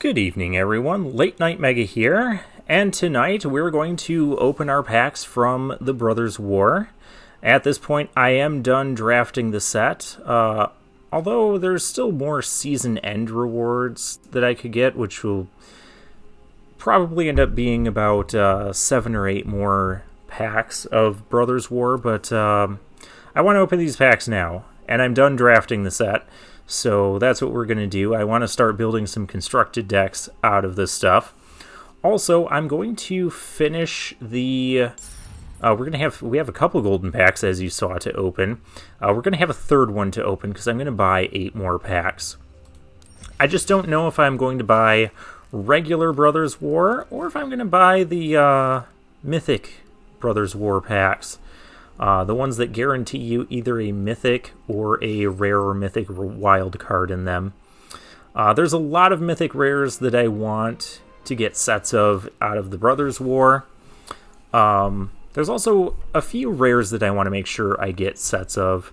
Good evening, everyone. Late Night Mega here, and tonight we're going to open our packs from the Brothers War. At this point, I am done drafting the set, although there's still more season end rewards that I could get, which will probably end up being about 7 or 8 more packs of Brothers War, but I want to open these packs now, and I'm done drafting the set. So that's what we're going to do. I want to start building some constructed decks out of this stuff. Also, I'm going to finish the... we have a couple golden packs, as you saw, to open. We're going to have a third one to open, because I'm going to buy 8 more packs. I just don't know if I'm going to buy regular Brothers War, or if I'm going to buy the Mythic Brothers War packs. The ones that guarantee you either a mythic or a rare or mythic wild card in them. There's a lot of mythic rares that I want to get sets of out of the Brothers War. There's also a few rares that I want to make sure I get sets of,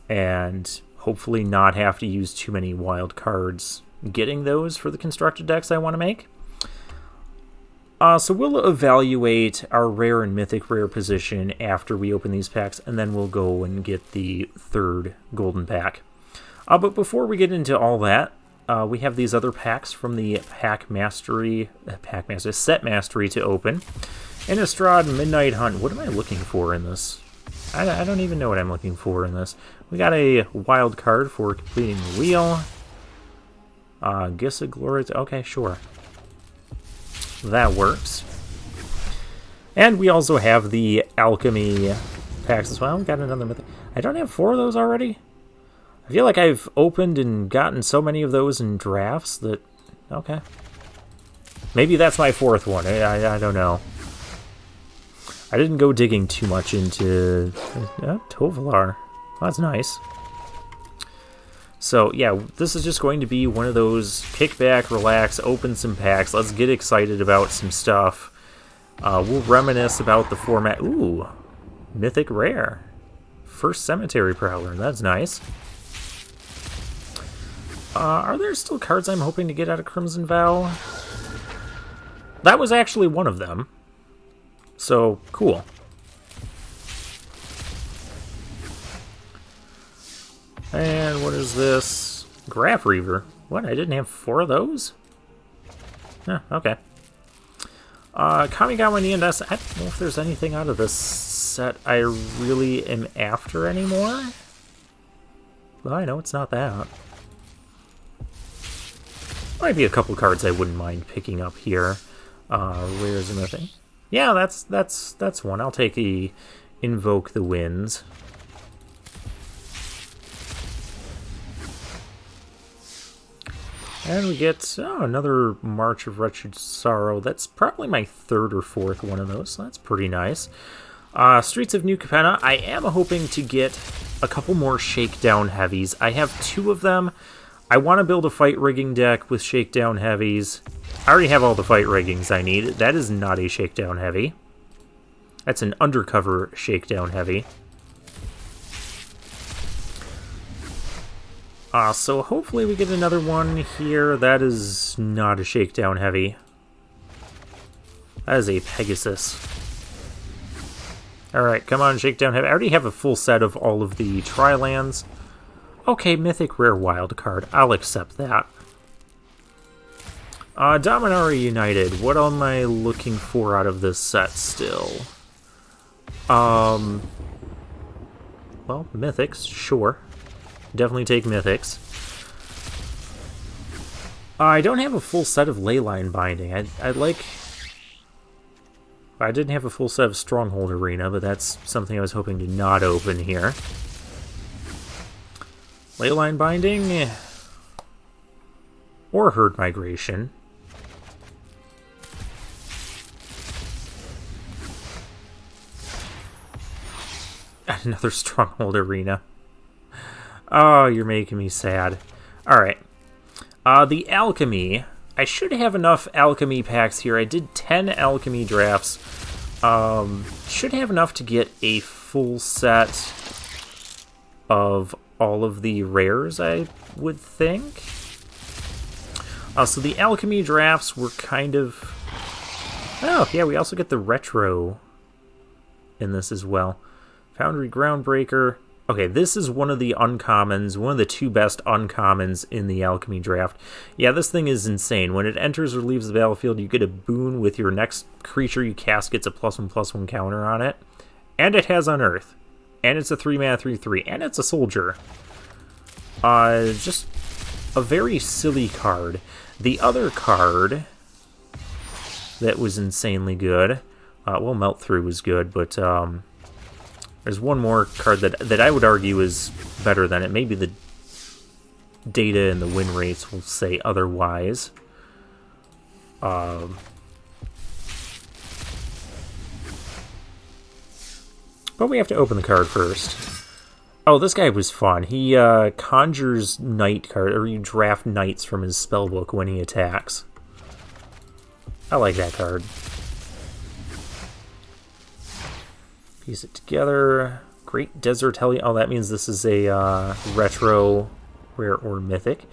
and hopefully not have to use too many wild cards getting those for the constructed decks I want to make. So we'll evaluate our rare and mythic rare position after we open these packs, and then we'll go and get the third golden pack. But before we get into all that, we have these other packs from the Set Mastery to open. Innistrad Midnight Hunt. What am I looking for in this? I don't even know what I'm looking for in this. We got a wild card for completing the wheel. Gissa Glory. Okay, sure. That works. And we also have the Alchemy packs as well. We got another mythic. I don't have 4 of those already? I feel like I've opened and gotten so many of those in drafts that... Okay. Maybe that's my 4th one. I don't know. I didn't go digging too much into... Tovolar. That's nice. So, yeah, this is just going to be one of those kick back, relax, open some packs, let's get excited about some stuff. We'll reminisce about the format. Ooh, Mythic Rare. First Cemetery Prowler, that's nice. Are there still cards I'm hoping to get out of Crimson Vow? That was actually one of them. So, cool. And what is this? Graph Reaver. What? I didn't have 4 of those? Huh, okay. Kamigawa Neondas. I don't know if there's anything out of this set I really am after anymore. Well, I know it's not that. Might be a couple cards I wouldn't mind picking up here. Where's another thing? Yeah, that's one. I'll take the Invoke the Winds. And we get another March of Wretched Sorrow. That's probably my 3rd or 4th one of those, so that's pretty nice. Streets of New Capenna. I am hoping to get a couple more Shakedown Heavies. I have 2 of them. I want to build a Fight Rigging deck with Shakedown Heavies. I already have all the Fight Riggings I need. That is not a Shakedown Heavy. That's an Undercover Shakedown Heavy. So hopefully we get another one here. That is not a Shakedown Heavy. That is a Pegasus. Alright, come on, Shakedown Heavy. I already have a full set of all of the Tri-Lands. Okay, Mythic Rare Wild Card. I'll accept that. Dominaria United. What am I looking for out of this set still? Well, Mythics, sure. Definitely take Mythics. I don't have a full set of Leyline Binding. I'd like... I didn't have a full set of Stronghold Arena, but that's something I was hoping to not open here. Leyline Binding... Or Herd Migration. Another Stronghold Arena. Oh, you're making me sad. Alright. The Alchemy. I should have enough Alchemy packs here. I did 10 Alchemy drafts. Should have enough to get a full set of all of the rares, I would think. So the Alchemy drafts were kind of... Oh, yeah, we also get the retro in this as well. Foundry Groundbreaker. Okay, this is one of the uncommons, one of the 2 best uncommons in the Alchemy draft. Yeah, this thing is insane. When it enters or leaves the battlefield, you get a boon with your next creature you cast gets a +1/+1 counter on it. And it has Unearth. And it's a 3-mana 3/3. And it's a soldier. Just a very silly card. The other card that was insanely good, well, Melt Through was good, but there's one more card that I would argue is better than it. Maybe the data and the win rates will say otherwise. But we have to open the card first. Oh, this guy was fun. He conjures knight card, or you draft knights from his spellbook when he attacks. I like that card. Piece it together. Great Desert Hellion. Oh, that means this is a retro, rare, or mythic.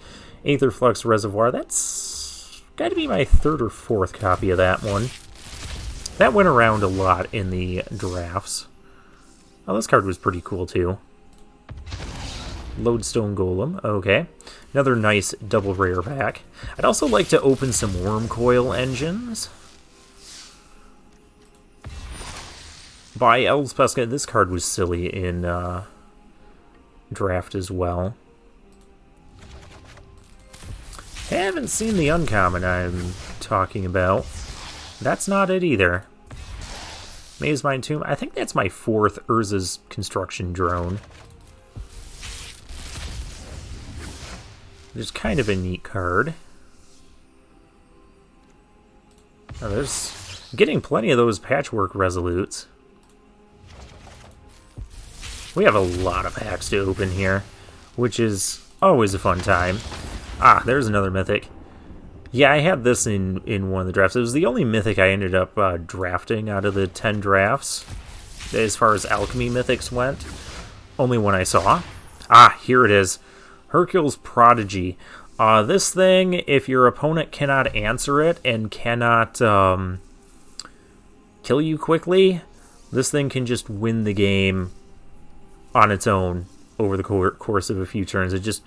Aether Flux Reservoir. That's got to be my 3rd or 4th copy of that one. That went around a lot in the drafts. Oh, this card was pretty cool, too. Lodestone Golem. Okay. Another nice double rare pack. I'd also like to open some Wormcoil Engines. By Elspeth. This card was silly in draft as well. Haven't seen the uncommon I'm talking about. That's not it either. Mazemind Tomb. I think that's my 4th Urza's Construction Drone. There's kind of a neat card. Oh, there's getting plenty of those Patchwork Resolutes. We have a lot of packs to open here, which is always a fun time. Ah, there's another mythic. Yeah, I had this in one of the drafts. It was the only mythic I ended up drafting out of the 10 drafts. As far as Alchemy mythics went. Only one I saw. Ah, here it is. Hercule's Prodigy. This thing, if your opponent cannot answer it and cannot kill you quickly, this thing can just win the game on its own over the course of a few turns. It just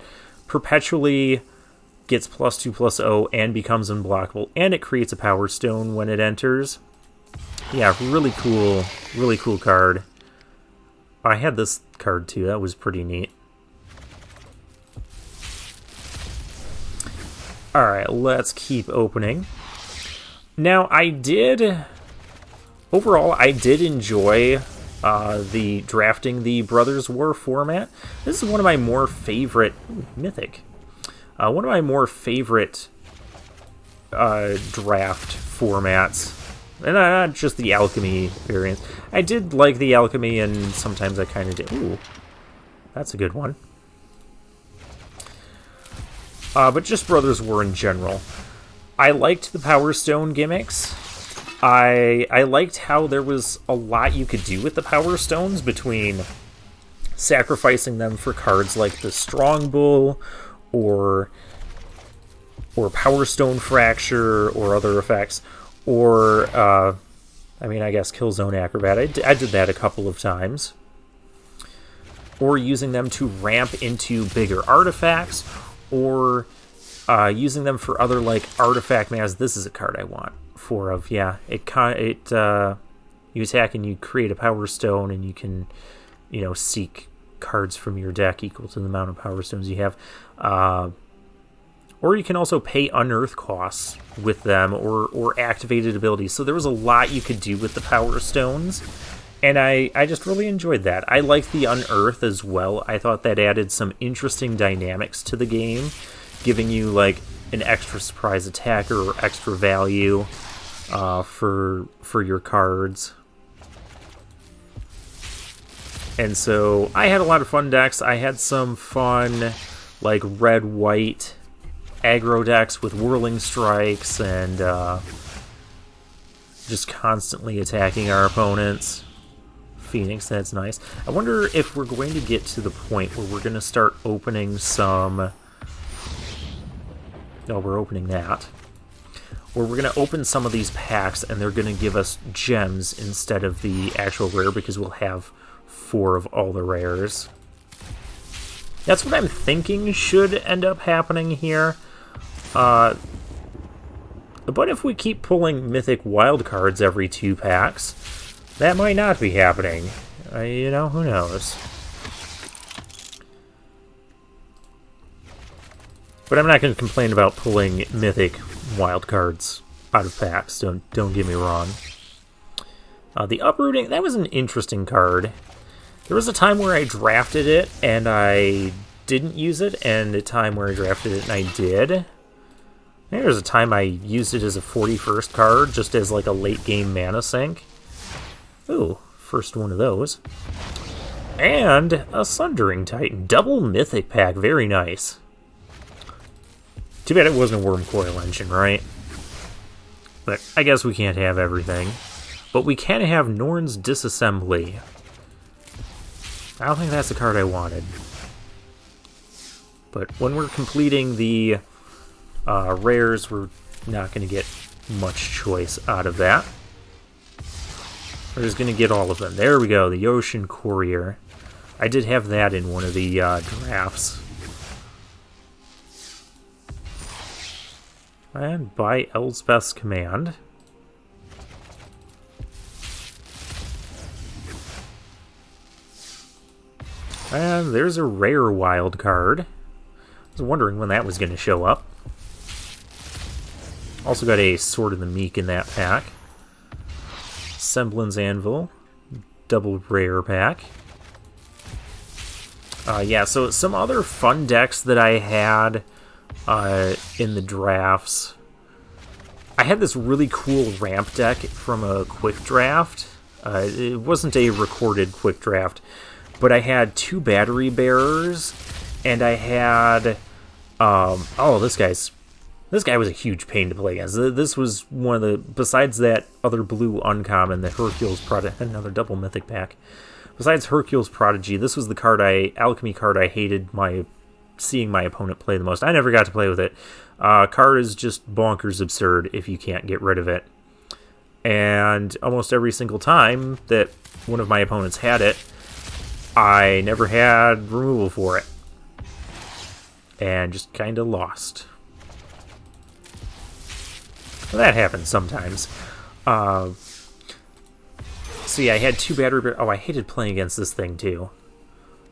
perpetually gets +2/+0 and becomes unblockable, and it creates a Power Stone when it enters. Yeah, really cool card. I had this card too. That was pretty neat. Alright, let's keep opening. Now, overall, I did enjoy the drafting the Brothers War format. This is one of my more favorite... Mythic. One of my more favorite draft formats. And not just the Alchemy variant. I did like the Alchemy, and sometimes I kind of did. Ooh, that's a good one. But just Brothers War in general. I liked the Power Stone gimmicks. I liked how there was a lot you could do with the Power Stones, between sacrificing them for cards like the Strong Bull, or Power Stone Fracture, or other effects, or, I guess Killzone Acrobat. I did that a couple of times. Or using them to ramp into bigger artifacts, or using them for other, like, artifact mass. This is a card I want 4 of. Yeah, you attack and you create a Power Stone, and you can, seek cards from your deck equal to the amount of Power Stones you have. Or you can also pay Unearth costs with them, or activated abilities. So there was a lot you could do with the Power Stones, and I just really enjoyed that. I liked the Unearth as well. I thought that added some interesting dynamics to the game, giving you, like, an extra surprise attacker or extra value for your cards. And so I had a lot of fun decks. I had some fun, like, red-white aggro decks with Whirling Strikes and just constantly attacking our opponents. Phoenix, that's nice. I wonder if we're going to get to the point where we're going to start opening some No, we're opening that. Or we're going to open some of these packs, and they're going to give us gems instead of the actual rare, because we'll have 4 of all the rares. That's what I'm thinking should end up happening here. But if we keep pulling mythic wild cards every 2 packs, that might not be happening. You know, who knows? But I'm not going to complain about pulling mythic wild cards out of packs. Don't get me wrong. The Uprooting, that was an interesting card. There was a time where I drafted it and I didn't use it, and a time where I drafted it and I did. There was a time I used it as a 41st card, just as like a late game mana sink. Ooh, first one of those. And a Sundering Titan. Double mythic pack, very nice. Too bad it wasn't a Wormcoil Engine, right? But I guess we can't have everything. But we can have Norn's Disassembly. I don't think that's the card I wanted. But when we're completing the rares, we're not going to get much choice out of that. We're just going to get all of them. There we go, the Ocean Courier. I did have that in one of the drafts. And by Elspeth's command. And there's a rare wild card. I was wondering when that was going to show up. Also got a Sword of the Meek in that pack. Semblance Anvil. Double rare pack. Yeah, so some other fun decks that I had in the drafts. I had this really cool ramp deck from a quick draft. It wasn't a recorded quick draft, but I had 2 battery bearers, and I had this guy was a huge pain to play against. This was one of the, besides that other blue uncommon, the Hercule's Prodigy, another double mythic pack. Besides Hercule's Prodigy, this was the Alchemy card I hated seeing my opponent play the most. I never got to play with it. Card is just bonkers absurd if you can't get rid of it. And almost every single time that one of my opponents had it, I never had removal for it. And just kind of lost. Well, that happens sometimes. See, I had 2 battery... Oh, I hated playing against this thing, too.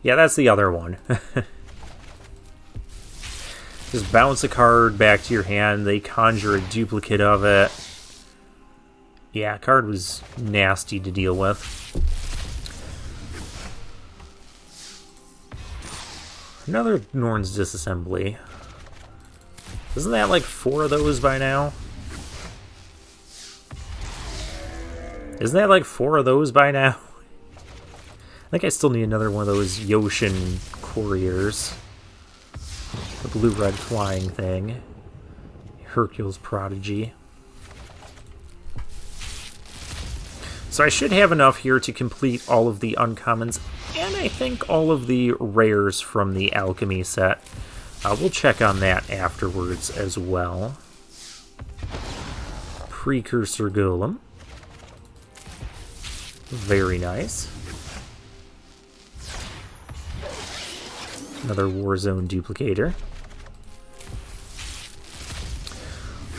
Yeah, that's the other one. Just bounce a card back to your hand. They conjure a duplicate of it. Yeah, card was nasty to deal with. Another Norn's Disassembly. Isn't that like 4 of those by now? Isn't that like 4 of those by now? I think I still need another one of those Yoshin Couriers. The blue-red flying thing. Hercule's Prodigy. So I should have enough here to complete all of the uncommons, and I think all of the rares from the Alchemy set. We'll check on that afterwards as well. Precursor Golem. Very nice. Another Warzone duplicator.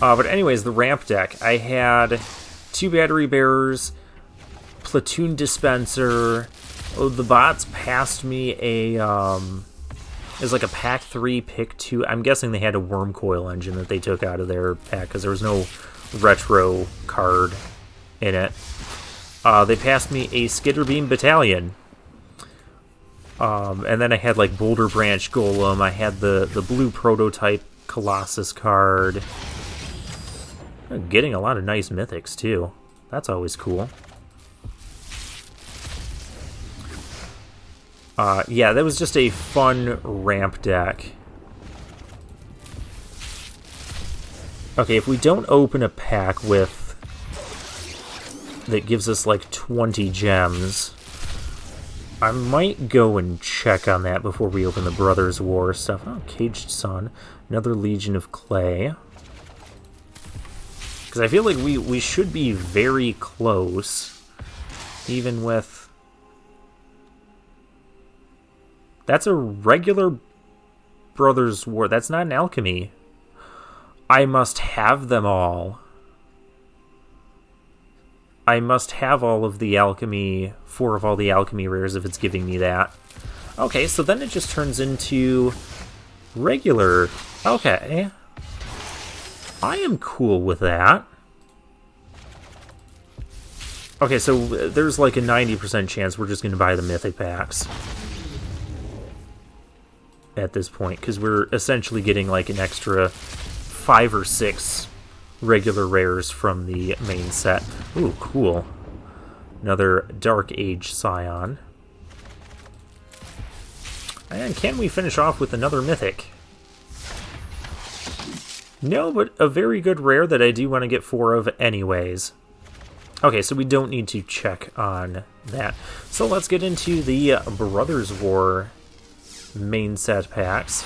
But anyways, the ramp deck. I had 2 battery bearers, platoon dispenser. Oh, the bots passed me a it was like a pack 3, pick 2. I'm guessing they had a Wormcoil Engine that they took out of their pack because there was no retro card in it. They passed me a Skitterbeam Battalion. And then I had like Boulder Branch Golem. I had the blue prototype Colossus card. I'm getting a lot of nice mythics too. That's always cool. Yeah, that was just a fun ramp deck. Okay, if we don't open a pack that gives us like 20 gems, I might go and check on that before we open the Brothers War stuff. Oh, Caged Sun. Another Legion of Clay. Because I feel like we should be very close. Even with... That's a regular Brothers War. That's not an Alchemy. I must have them all. I must have all of the Alchemy, 4 of all the Alchemy rares if it's giving me that. Okay, so then it just turns into regular. Okay. I am cool with that. Okay, so there's like a 90% chance we're just going to buy the Mythic packs at this point, because we're essentially getting like an extra 5 or 6 regular rares from the main set. Ooh, cool. Another Dark Age Scion. And can we finish off with another Mythic? No, but a very good rare that I do want to get 4 of anyways. Okay, so we don't need to check on that. So let's get into the Brothers War main set packs.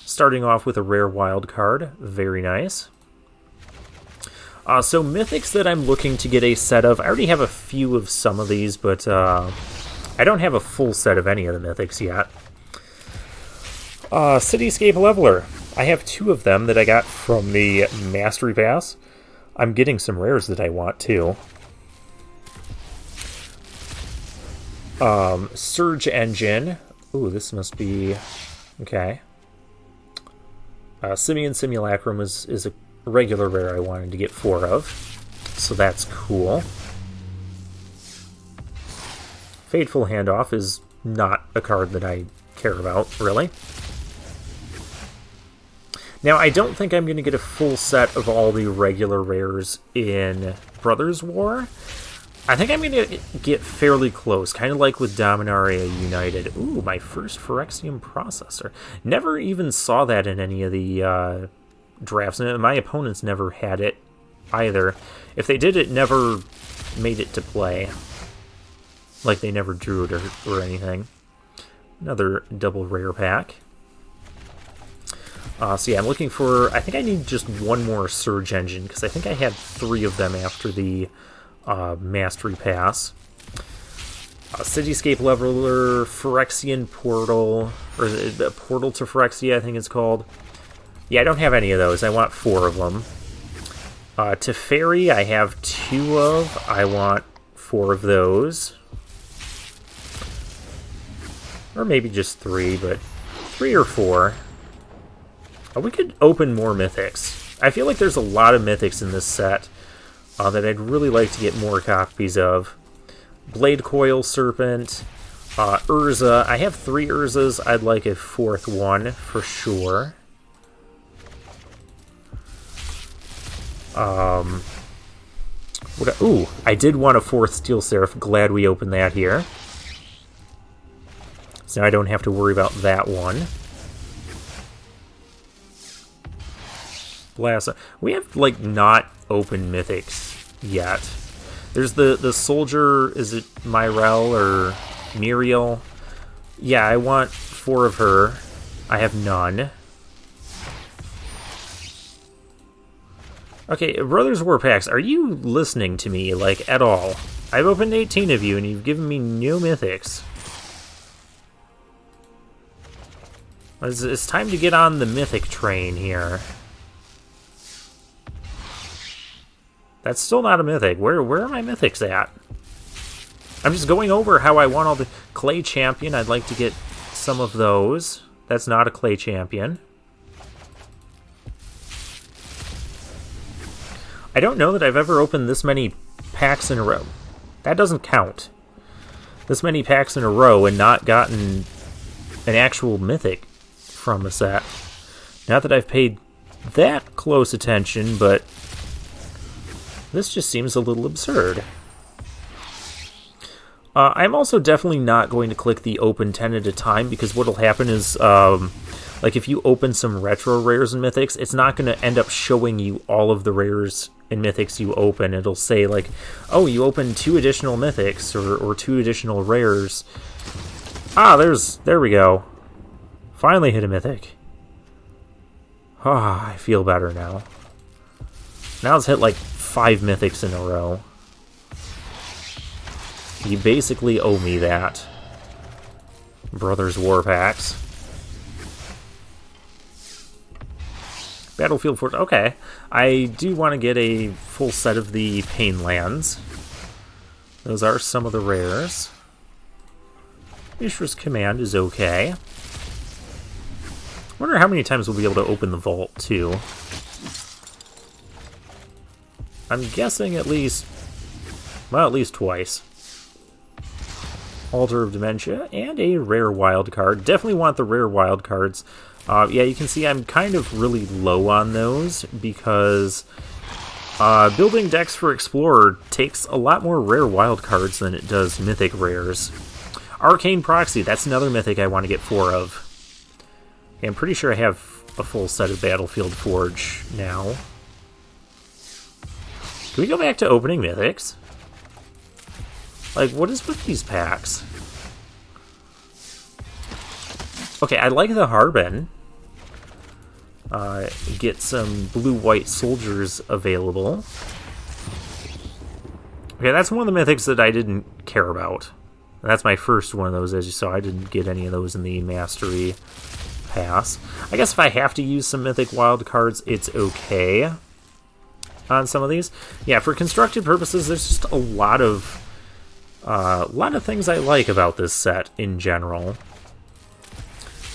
Starting off with a rare wild card. Very nice. So Mythics that I'm looking to get a set of. I already have a few of some of these, but I don't have a full set of any of the Mythics yet. Cityscape Leveler. I have 2 of them that I got from the Mastery Pass. I'm getting some rares that I want, too. Surge Engine. Ooh, this must be... Okay. Simian Simulacrum is a regular rare I wanted to get 4 of. So that's cool. Fateful Handoff is not a card that I care about, really. Now, I don't think I'm going to get a full set of all the regular rares in Brothers War. I think I'm going to get fairly close, kind of like with Dominaria United. Ooh, my first Phyrexian Processor. Never even saw that in any of the drafts, and my opponents never had it either. If they did, it never made it to play. Like they never drew it or anything. Another double rare pack. So yeah, I'm looking for... I think I need just one more Surge Engine, because I think I had 3 of them after the Mastery Pass. Cityscape Leveler, Phyrexian Portal, or Portal to Phyrexia, I think it's called. Yeah, I don't have any of those. I want 4 of them. Teferi, I have 2 of. I want 4 of those. Or maybe just 3, but 3 or 4. We could open more Mythics. I feel like there's a lot of Mythics in this set that I'd really like to get more copies of. Blade Coil Serpent, Urza. I have 3 Urzas. I'd like a 4th one for sure. Ooh, I did want a 4th Steel Seraph. Glad we opened that here. So now I don't have to worry about that one. Blast. We have, like, not opened Mythics yet. There's the Soldier, is it Myrel or Muriel? Yeah, I want 4 of her. I have none. Okay, Brothers War packs, are you listening to me, like, at all? I've opened 18 of you, and you've given me no Mythics. It's time to get on the Mythic train here. That's still not a Mythic. Where are my Mythics at? I'm just going over how I want all the... Clay Champion, I'd like to get some of those. That's not a Clay Champion. I don't know that I've ever opened this many packs in a row. That doesn't count. This many packs in a row and not gotten an actual Mythic from a set. Not that I've paid that close attention, but this just seems a little absurd. I'm also definitely not going to click the open 10 at a time, because what'll happen is, like, if you open some retro rares and mythics, it's not going to end up showing you all of the rares and mythics you open. It'll say, like, oh, you opened 2 additional mythics or 2 additional rares, Ah, there we go. Finally hit a mythic. Ah, I feel better now. Now it's hit like 5 mythics in a row. You basically owe me that. Brothers War Packs. Battlefield Force. Okay. I do want to get a full set of the Pain Lands. Those are some of the rares. Mishra's Command is okay. Wonder how many times we'll be able to open the vault, too. I'm guessing at least... well, at least twice. Altar of Dementia, and a rare wild card. Definitely want the rare wild cards. Yeah, you can see I'm kind of really low on those, because building decks for Explorer takes a lot more rare wild cards than it does mythic rares. Arcane Proxy, that's another mythic I want to get 4 of. Okay, I'm pretty sure I have a full set of Battlefield Forge now. Can we go back to opening mythics? Like, what is with these packs? Okay, I like the Harbin. Get some blue-white soldiers available. Okay, that's one of the mythics that I didn't care about. That's my first one of those, as you saw. I didn't get any of those in the Mastery Pass. I guess if I have to use some mythic wild cards, it's okay on some of these. Yeah, for constructed purposes, there's just a lot of things I like about this set in general.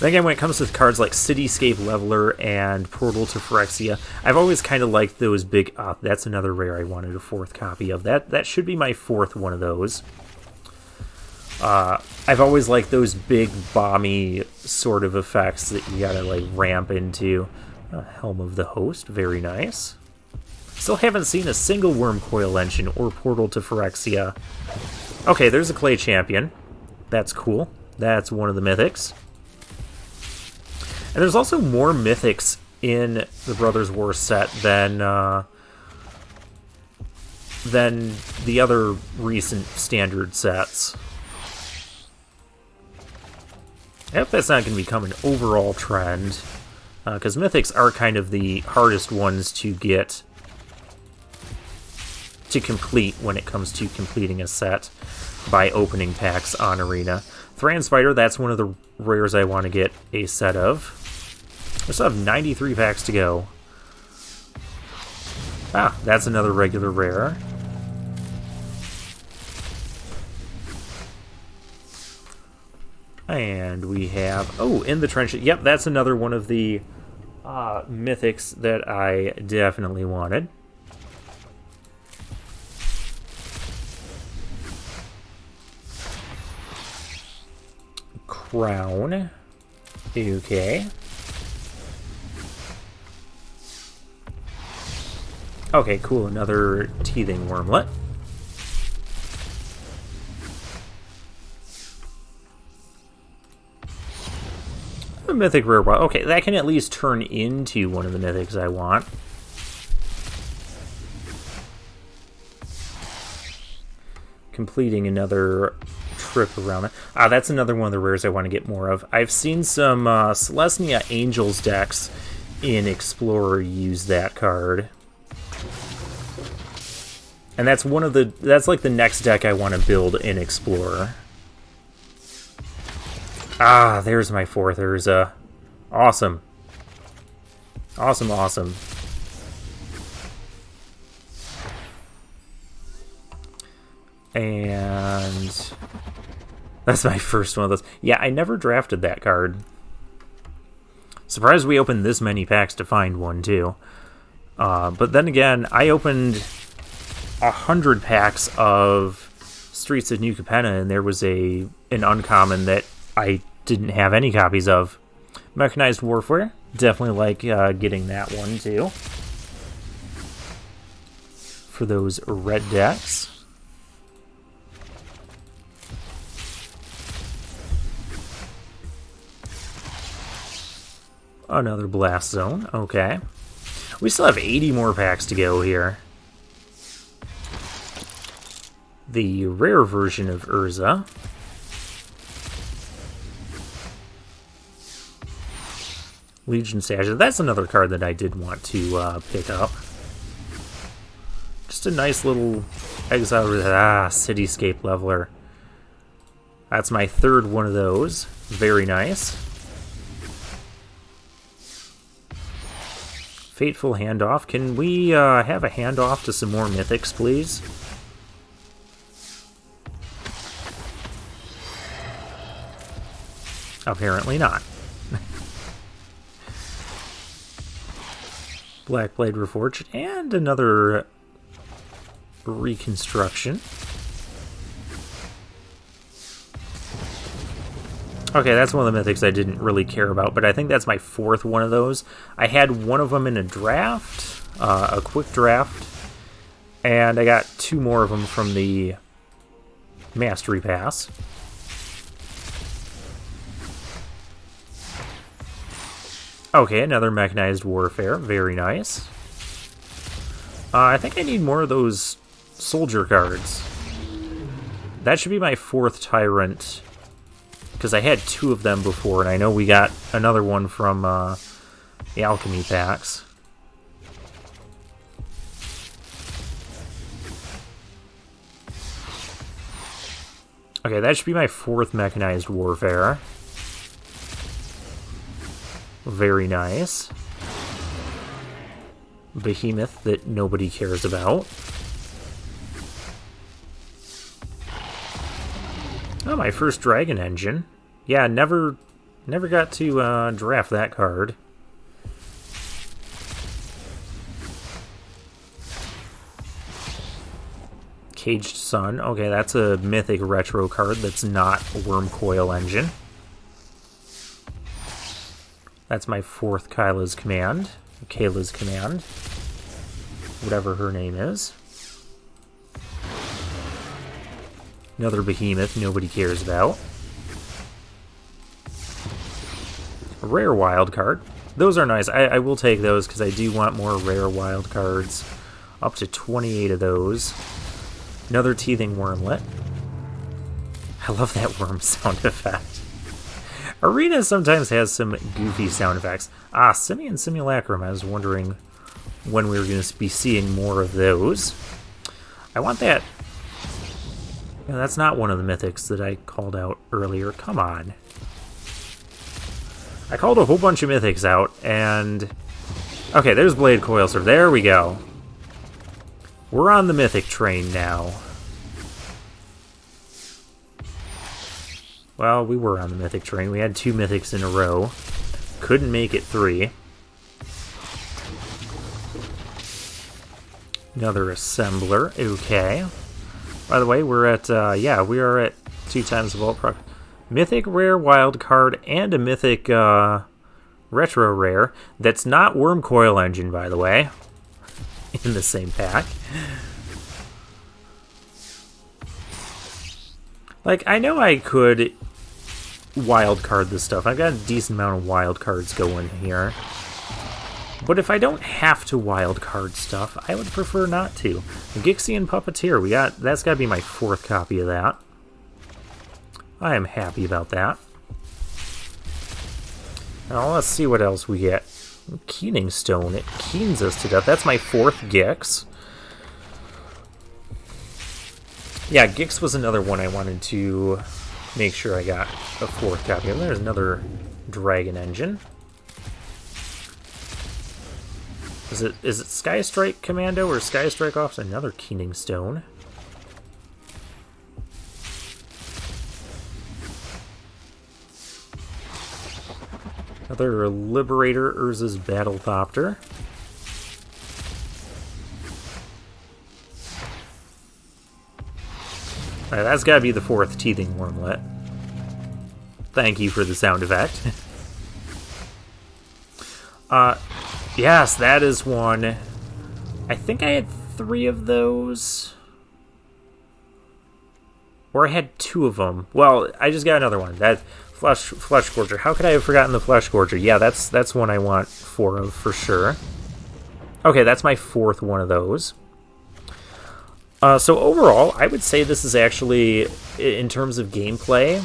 Then again, when it comes to cards like Cityscape Leveler and Portal to Phyrexia, I've always kind of liked those big... that's another rare I wanted a 4th copy of. That should be my 4th one of those. I've always liked those big, bomby sort of effects that you gotta, like, ramp into. Helm of the Host, very nice. Still haven't seen a single Wormcoil Engine or Portal to Phyrexia. Okay, there's a Clay Champion. That's cool. That's one of the mythics. And there's also more mythics in the Brothers War set than the other recent standard sets. I hope that's not going to become an overall trend, because mythics are kind of the hardest ones to get to complete when it comes to completing a set by opening packs on Arena. Thran Spider, that's one of the rares I want to get a set of. I still have 93 packs to go. Ah, that's another regular rare. And we have... oh, In the Trench. Yep, that's another one of the mythics that I definitely wanted. Crown. Okay. Okay, cool. Another Teething Wormlet. A mythic rare wild. Okay, that can at least turn into one of the mythics I want. Completing another trip around it. Ah, that's another one of the rares I want to get more of. I've seen some Celestia Angels decks in Explorer use that card. And that's one of the... that's like the next deck I want to build in Explorer. Ah, there's my 4th Urza. Awesome. Awesome, awesome. And... that's my first one of those. Yeah, I never drafted that card. Surprised we opened this many packs to find one, too. But then again, I opened 100 packs of Streets of New Capenna, and there was an uncommon that I didn't have any copies of. Mechanized Warfare. Definitely like getting that one, too. For those red decks. Another Blast Zone. Okay. We still have 80 more packs to go here. The rare version of Urza. Legion Stashes. That's another card that I did want to pick up. Just a nice little exile. Cityscape Leveler. That's my third one of those. Very nice. Fateful Handoff. Can we have a handoff to some more mythics, please? Apparently not. Blackblade Reforged, and another Reconstruction. Okay, that's one of the mythics I didn't really care about, but I think that's my fourth one of those. I had one of them in a draft, a quick draft, and I got two more of them from the Mastery Pass. Okay, another Mechanized Warfare. Very nice. I think I need more of those soldier cards. That should be my fourth Tyrant, because I had two of them before, and I know we got another one from the Alchemy packs. Okay, that should be my fourth Mechanized Warfare. Very nice. Behemoth that nobody cares about. Oh, my first Dragon Engine. Yeah, never got to draft that card. Caged Sun. Okay, that's a mythic retro card that's not Wormcoil Engine. That's my fourth Kayla's Command. Kayla's Command. Whatever her name is. Another Behemoth nobody cares about. A rare wild card. Those are nice. I will take those because I do want more rare wild cards. Up to 28 of those. Another Teething Wormlet. I love that worm sound effect. Arena sometimes has some goofy sound effects. Simian Simulacrum. I was wondering when we were going to be seeing more of those. I want that. No, that's not one of the mythics that I called out earlier. Come on. I called a whole bunch of mythics out, and... Okay, there's Blade Coilsurf. There we go. We're on the mythic train now. Well, we were on the mythic train. We had two mythics in a row. Couldn't make it three. Another Assembler. Okay. By the way, we're at, we are at 2 times the Vault Proc. Mythic Rare Wild Card and a Mythic Retro Rare. That's not Wormcoil Engine, by the way. In the same pack. Like, I know I could wild card this stuff. I've got a decent amount of wild cards going here. But if I don't have to wild card stuff, I would prefer not to. Gixian Puppeteer, that's got to be my fourth copy of that. I am happy about that. Now let's see what else we get. Keening Stone, it keens us to death. That's my fourth Gix. Yeah, Gix was another one I wanted to make sure I got a fourth copy of. There's another Dragon Engine. Is it Sky Strike Commando or Sky Strike Officer? Another Keening Stone. Another Liberator Urza's Battlethopter. Alright, that's gotta be the fourth Teething Wormlet. Thank you for the sound effect. Yes, that is one. I think I had 3 of those. Or I had 2 of them. Well, I just got another one. That Flesh Scorcher. How could I have forgotten the Flesh Scorcher? Yeah, that's one I want 4 of for sure. Okay, that's my 4th one of those. So overall, I would say this is actually, in terms of gameplay,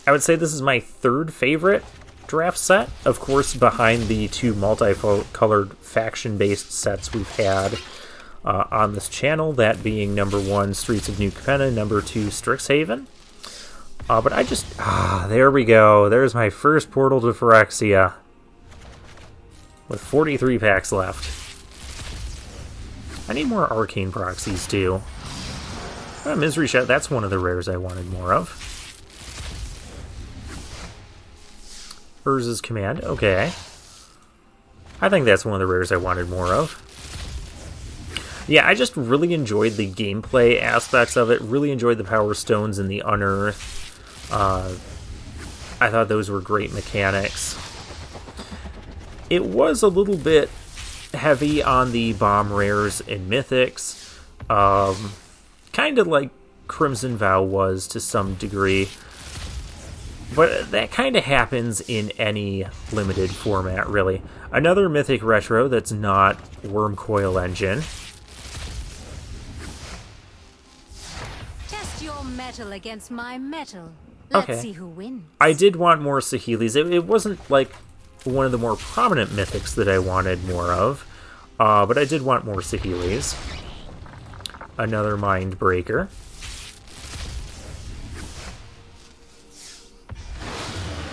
I would say this is my 3rd favorite draft set. Of course, behind the two multicolored faction-based sets we've had on this channel, that being number 1, Streets of New Capenna, number 2, Strixhaven. But I just... there we go. There's my first portal to Phyrexia. With 43 packs left. I need more Arcane Proxies, too. Misery Shot, that's one of the rares I wanted more of. Urza's Command, okay. I think that's one of the rares I wanted more of. Yeah, I just really enjoyed the gameplay aspects of it. Really enjoyed the Power Stones and the Unearth. I thought those were great mechanics. It was a little bit heavy on the bomb rares and mythics. Kind of like Crimson Vow was to some degree. But that kind of happens in any limited format, really. Another Mythic Retro that's not Wormcoil Engine. Test your metal against my metal. Let's see who wins. I did want more Saheelis. It wasn't like one of the more prominent mythics that I wanted more of. But I did want more Saheelis. Another Mindbreaker.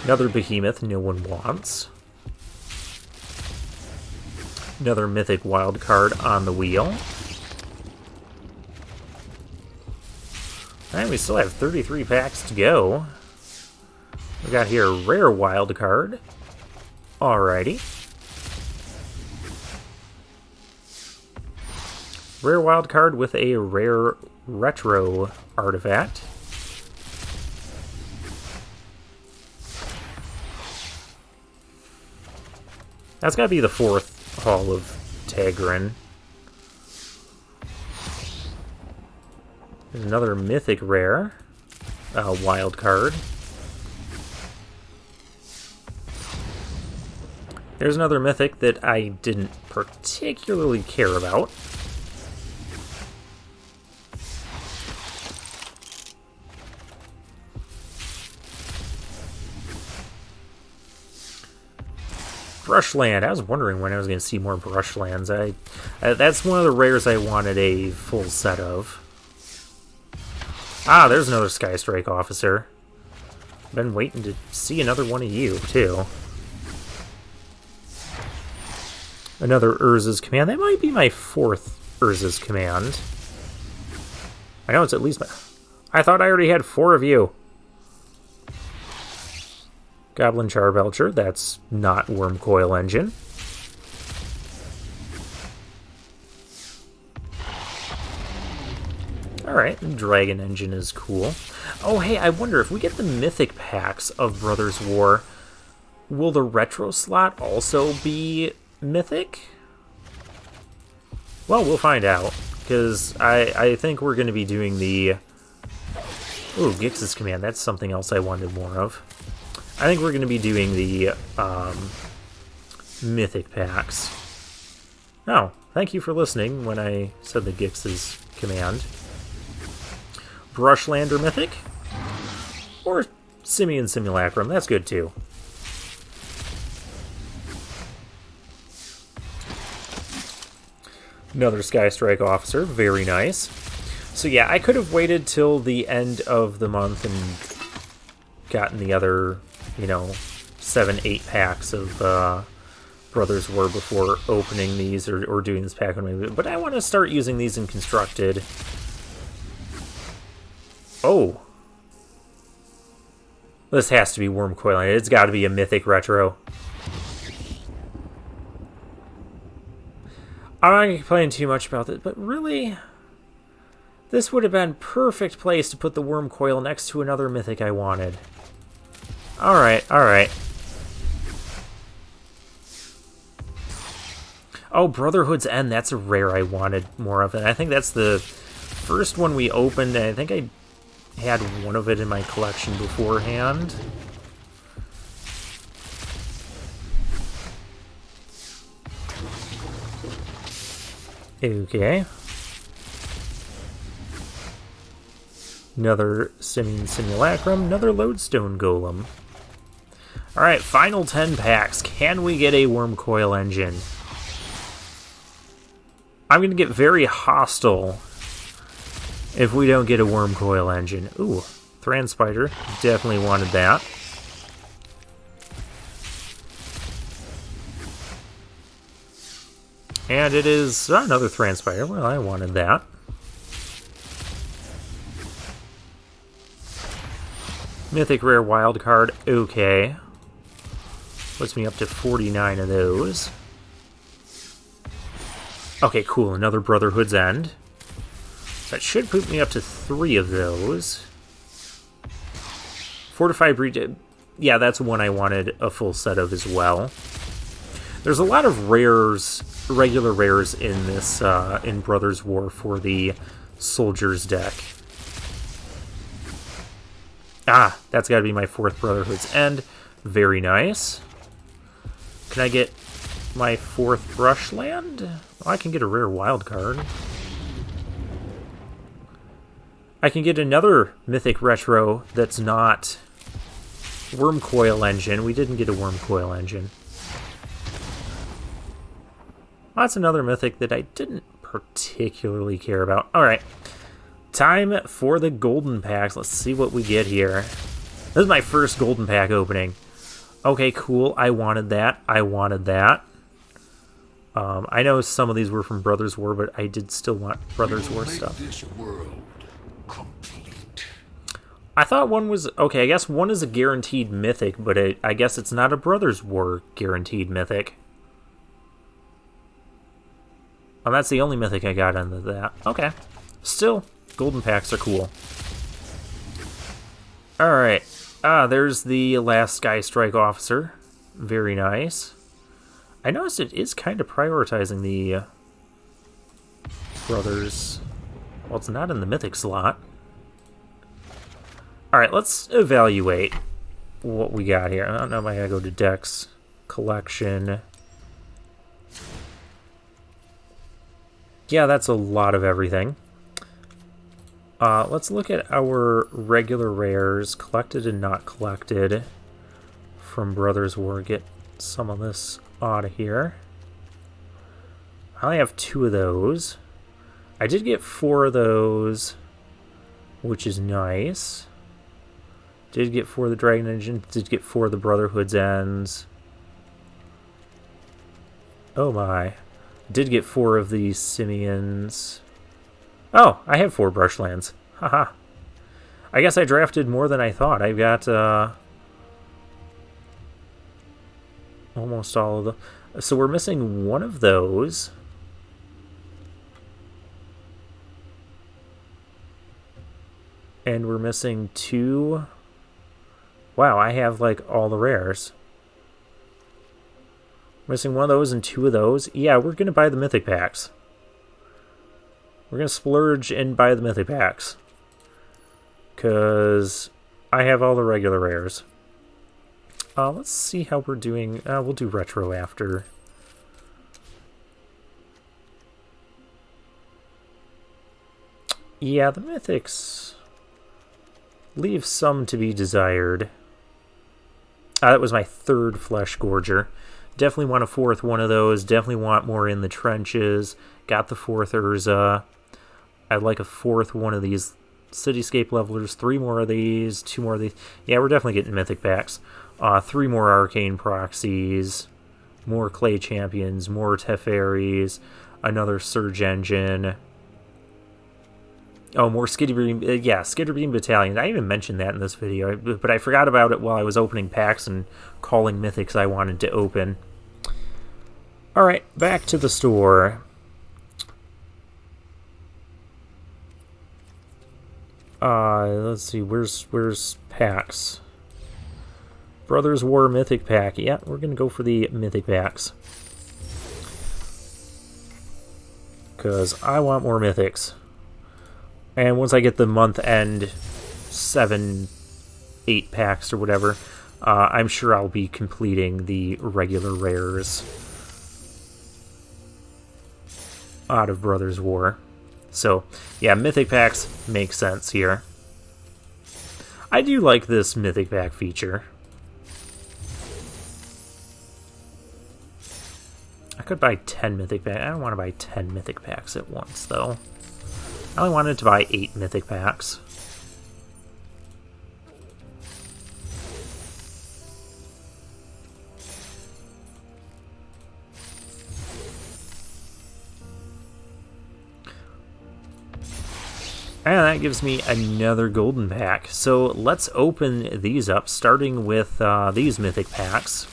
Another Behemoth no one wants. Another Mythic Wildcard on the wheel. And we still have 33 packs to go. We got here a Rare Wildcard. Alrighty. Rare Wildcard with a Rare Retro Artifact. That's got to be the 4th Hall of Tegrin. There's another Mythic Rare wild card. There's another Mythic that I didn't particularly care about. Brushland. I was wondering when I was going to see more Brushlands. That's one of the rares I wanted a full set of. Ah, there's another Sky Strike Officer. Been waiting to see another one of you, too. Another Urza's Command. That might be my 4th Urza's Command. I know it's at least my... I thought I already had 4 of you. Goblin Charbelcher. That's not Wormcoil Engine. Alright, Dragon Engine is cool. Oh, hey, I wonder if we get the Mythic packs of Brothers War, will the Retro slot also be Mythic? Well, we'll find out, because I think we're going to be doing the... Ooh, Gix's Command, that's something else I wanted more of. I think we're going to be doing the Mythic packs. Oh, thank you for listening when I said the Gix's Command. Brushland Mythic? Or Simian Simulacrum, that's good too. Another Sky Strike Officer, very nice. So yeah, I could have waited till the end of the month and gotten the other, 7-8 packs of Brothers War before opening these or doing this pack. But I want to start using these in Constructed. Oh. This has to be Wormcoil. It's got to be a Mythic Retro. I'm not complaining too much about this, but really, this would have been perfect place to put the Wormcoil next to another Mythic I wanted. Alright, alright. Oh, Brotherhood's End, that's a rare I wanted more of. And I think that's the first one we opened, and I think I had one of it in my collection beforehand. Okay. Another Simian Simulacrum, another Lodestone Golem. Alright, final 10 packs. Can we get a Worm Coil Engine? I'm going to get very hostile if we don't get a Worm Coil Engine. Ooh, Thran Spider. Definitely wanted that. And it is another Thran Spider. Well, I wanted that. Mythic Rare Wild Card. Okay. Puts me up to 49 of those. Okay, cool. Another Brotherhood's End. That should put me up to 3 of those. Fortified Breed. Yeah, that's one I wanted a full set of as well. There's a lot of rares, regular rares in this, in Brothers War for the Soldiers deck. Ah, that's got to be my 4th Brotherhood's End. Very nice. Can I get my 4th Brushland? Well, I can get a rare wild card. I can get another Mythic Retro that's not Worm Coil Engine. We didn't get a Worm Coil Engine. Well, that's another Mythic that I didn't particularly care about. Alright. Time for the golden packs. Let's see what we get here. This is my first golden pack opening. Okay, cool. I wanted that. I wanted that. I know some of these were from Brothers War, but I did still want Brothers War stuff. This world complete. I thought one was... Okay, I guess one is a guaranteed mythic, but I guess it's not a Brothers War guaranteed mythic. Oh, that's the only mythic I got under that. Okay. Still, golden packs are cool. Alright. There's the last Sky Strike Officer. Very nice. I noticed it is kind of prioritizing the Brothers. Well, it's not in the mythic slot. Alright, let's evaluate what we got here. I don't know if I gotta go to Dex Collection. Yeah, that's a lot of everything. Let's look at our regular rares, collected and not collected, from Brothers War. Get some of this out of here. I only have 2 of those. I did get 4 of those, which is nice. Did get 4 of the Dragon Engine. Did get 4 of the Brotherhood's Ends. Oh my. Did get 4 of the Simians. Oh, I have 4 Brushlands. Haha. I guess I drafted more than I thought. I've got almost all of them. So we're missing 1 of those. And we're missing 2. Wow, I have like all the rares. Missing 1 of those and 2 of those. Yeah, we're going to buy the mythic packs. We're going to splurge and buy the mythic packs. Because I have all the regular rares. Let's see how we're doing. We'll do retro after. Yeah, the mythics leave some to be desired. That was my 3rd Flesh Gorger. Definitely want a 4th one of those. Definitely want more in the trenches. Got the 4th Urza. I'd like a 4th one of these Cityscape Levelers. 3 more of these. 2 more of these. Yeah, we're definitely getting mythic packs. 3 more Arcane Proxies. More Clay Champions. More Teferis. Another Surge Engine. Oh, more Skitterbeam. Yeah, Skitterbeam Battalion. I even mentioned that in this video, but I forgot about it while I was opening packs and calling mythics I wanted to open. Alright, back to the store. Let's see, where's packs? Brothers War Mythic Pack. Yeah, we're gonna go for the Mythic Packs. Because I want more Mythics. And once I get the month-end 7, 8 packs or whatever, I'm sure I'll be completing the regular rares out of Brothers War. So, yeah, Mythic Packs make sense here. I do like this Mythic Pack feature. could buy 10 mythic packs. I don't want to buy 10 mythic packs at once, though. I only wanted to buy 8 mythic packs. And that gives me another golden pack. So let's open these up, starting with these mythic packs.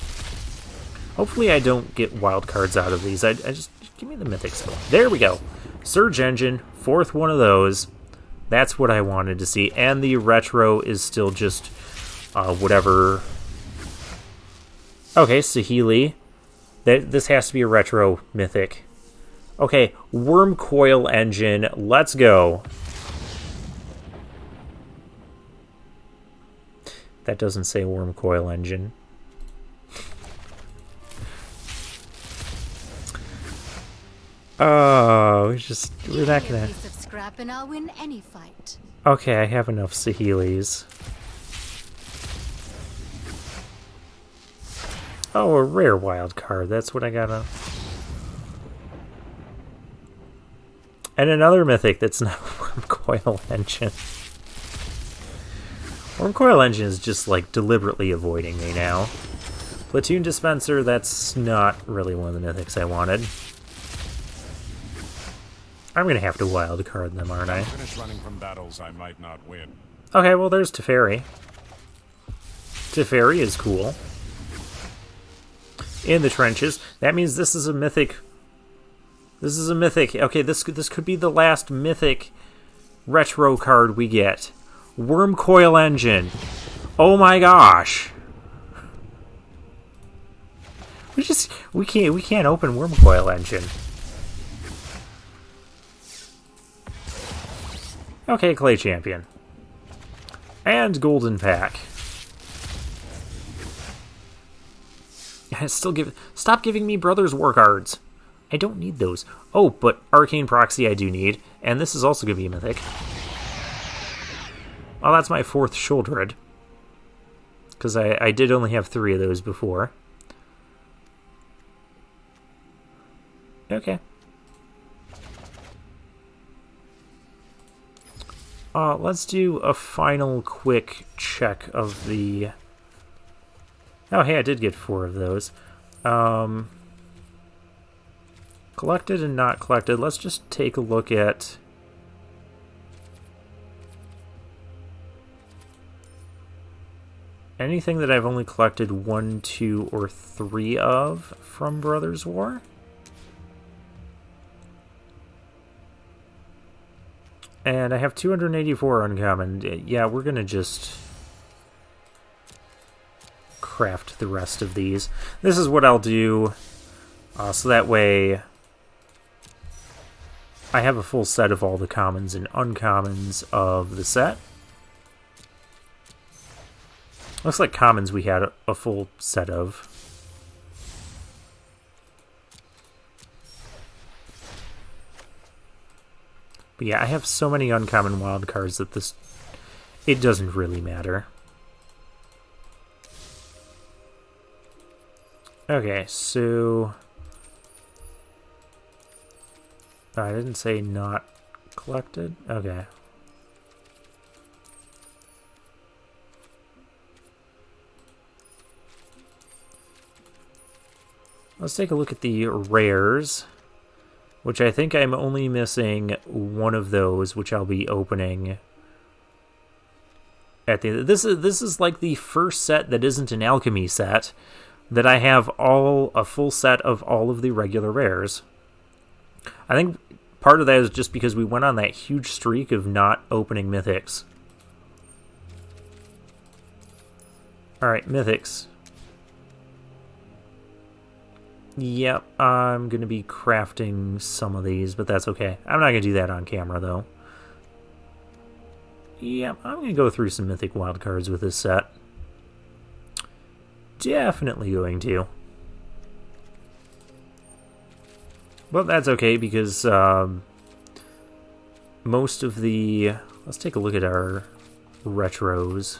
Hopefully I don't get wild cards out of these. I just give me the mythics. There we go. Surge Engine, 4th one of those. That's what I wanted to see. And the retro is still just whatever. Okay, Saheeli. This has to be a retro mythic. Okay, Worm Coil Engine. Let's go. That doesn't say Worm Coil Engine. Oh, we're not gonna. Scrap and I'll win any fight. Okay, I have enough Saheelis. Oh, a rare wild card. That's what I gotta. And another mythic that's not Worm Coil Engine. Worm Coil Engine is just, like, deliberately avoiding me now. Platoon Dispenser, that's not really one of the mythics I wanted. I'm gonna have to wild card them, aren't I? Finish running from battles I might not win. Okay, well, there's Teferi. Teferi is cool. In the trenches. That means this is a mythic. This is a mythic. Okay, this could be the last mythic retro card we get. Worm Coil Engine. Oh my gosh. We can't open Worm Coil Engine. Okay, Clay Champion. And Golden Pack. Stop giving me Brothers War cards. I don't need those. Oh, but Arcane Proxy I do need, and this is also going to be a mythic. Oh, that's my 4th Sheoldred. Because I did only have 3 of those before. Okay. Let's do a final quick check of the... Oh, hey, I did get 4 of those. Collected and not collected. Let's just take a look at... anything that I've only collected 1, 2, or 3 of from Brothers War. And I have 284 uncommon. Yeah, we're going to just craft the rest of these. This is what I'll do. So that way I have a full set of all the commons and uncommons of the set. Looks like commons we had a full set of. But yeah, I have so many uncommon wild cards that it doesn't really matter. Okay, so... I didn't say not collected? Okay. Let's take a look at the rares, which I think I'm only missing 1 of those, which I'll be opening at the end. This is like the first set that isn't an alchemy set that I have a full set of all of the regular rares. I think part of that is just because we went on that huge streak of not opening mythics. Alright, mythics. Yep, I'm going to be crafting some of these, but that's okay. I'm not going to do that on camera, though. Yep, I'm going to go through some mythic wildcards with this set. Definitely going to. But that's okay, because most of the... Let's take a look at our retros.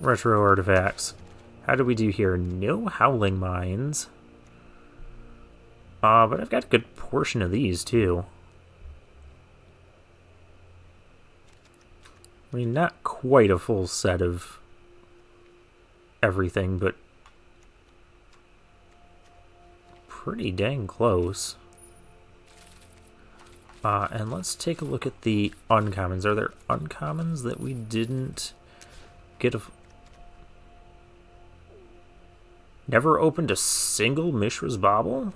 Retro artifacts. How do we do here? No Howling Mines. But I've got a good portion of these, too. I mean, not quite a full set of everything, but pretty dang close. And let's take a look at the uncommons. Are there uncommons that we didn't get? Never opened a single Mishra's Bauble?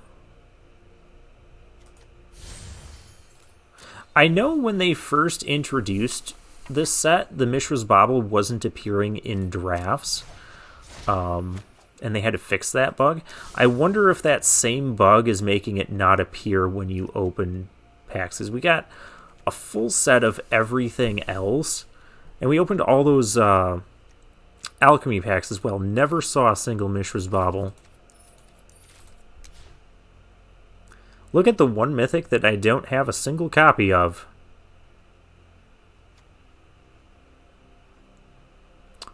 I know when they first introduced this set, the Mishra's Bauble wasn't appearing in drafts. And they had to fix that bug. I wonder if that same bug is making it not appear when you open packs. Because we got a full set of everything else. And we opened all those Alchemy packs as well. Never saw a single Mishra's Bauble. Look at the one mythic that I don't have a single copy of.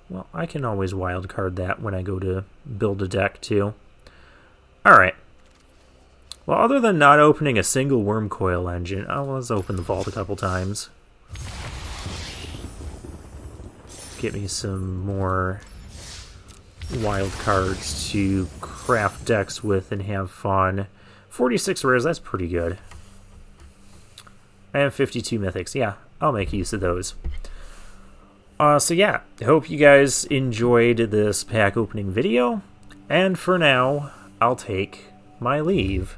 Well, I can always wildcard that when I go to build a deck, too. Alright. Well, other than not opening a single Worm Coil engine, let's open the vault a couple times. Get me some more wild cards to craft decks with and have fun. 46 rares, that's pretty good. I have 52 mythics. Yeah, I'll make use of those. So yeah, I hope you guys enjoyed this pack opening video. And for now, I'll take my leave.